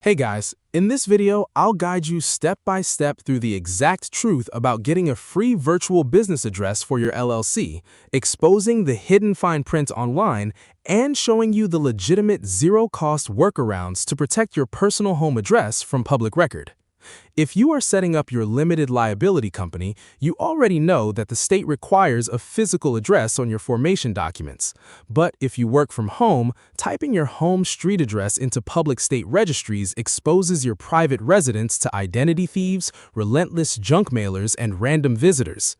Hey guys, in this video, I'll guide you step by step through the exact truth about getting a free virtual business address for your LLC, exposing the hidden fine print online, and showing you the legitimate zero-cost workarounds to protect your personal home address from public record. If you are setting up your limited liability company, you already know that the state requires a physical address on your formation documents. But if you work from home, typing your home street address into public state registries exposes your private residence to identity thieves, relentless junk mailers, and random visitors.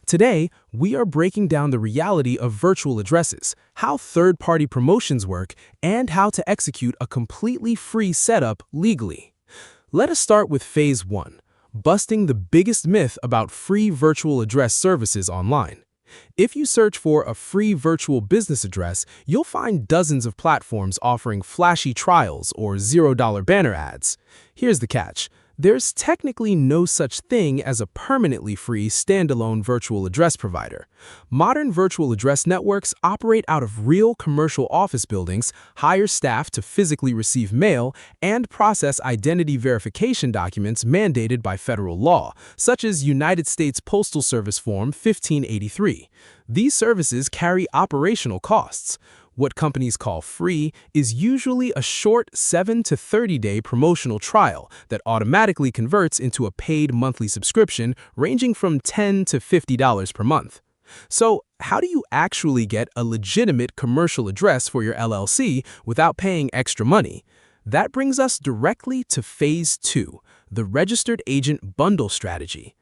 Today, we are breaking down the reality of virtual addresses, how third-party promotions work, and how to execute a completely free setup legally. Let us start with Phase 1, busting the biggest myth about free virtual address services online. If you search for a free virtual business address, you'll find dozens of platforms offering flashy trials or $0 banner ads. Here's the catch. There's technically no such thing as a permanently free standalone virtual address provider. Modern virtual address networks operate out of real commercial office buildings, hire staff to physically receive mail, and process identity verification documents mandated by federal law, such as United States Postal Service Form 1583. These services carry operational costs. What companies call free is usually a short 7 to 30-day promotional trial that automatically converts into a paid monthly subscription ranging from $10 to $50 per month. So, how do you actually get a legitimate commercial address for your LLC without paying extra money? That brings us directly to Phase 2, the Registered Agent Bundle Strategy.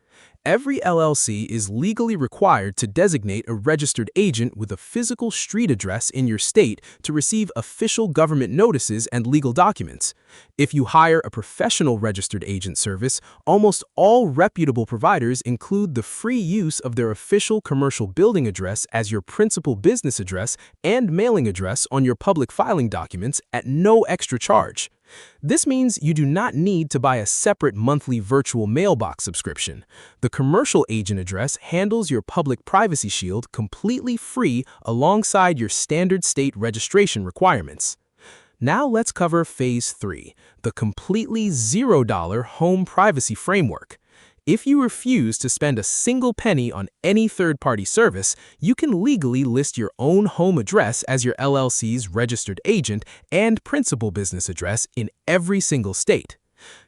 Every LLC is legally required to designate a registered agent with a physical street address in your state to receive official government notices and legal documents. If you hire a professional registered agent service, almost all reputable providers include the free use of their official commercial building address as your principal business address and mailing address on your public filing documents at no extra charge. This means you do not need to buy a separate monthly virtual mailbox subscription. The commercial agent address handles your public privacy shield completely free alongside your standard state registration requirements. Now let's cover Phase 3, the completely $0 home privacy framework. If you refuse to spend a single penny on any third-party service, you can legally list your own home address as your LLC's registered agent and principal business address in every single state.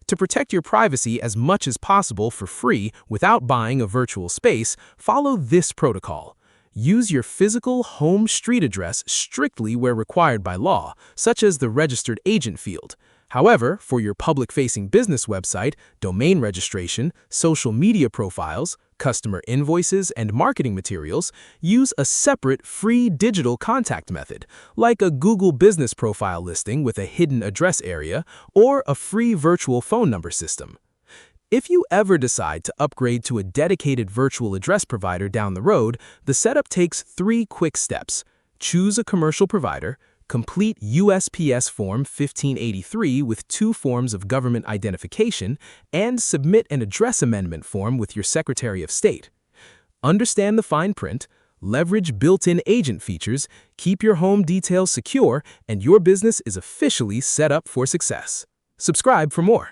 To protect your privacy as much as possible for free without buying a virtual space, follow this protocol. Use your physical home street address strictly where required by law, such as the registered agent field. However, for your public-facing business website, domain registration, social media profiles, customer invoices, and marketing materials, use a separate free digital contact method, like a Google Business Profile listing with a hidden address area or a free virtual phone number system. If you ever decide to upgrade to a dedicated virtual address provider down the road, the setup takes 3 quick steps. Choose a commercial provider, complete USPS Form 1583 with 2 forms of government identification, and submit an address amendment form with your Secretary of State. Understand the fine print, leverage built-in agent features, keep your home details secure, and your business is officially set up for success. Subscribe for more.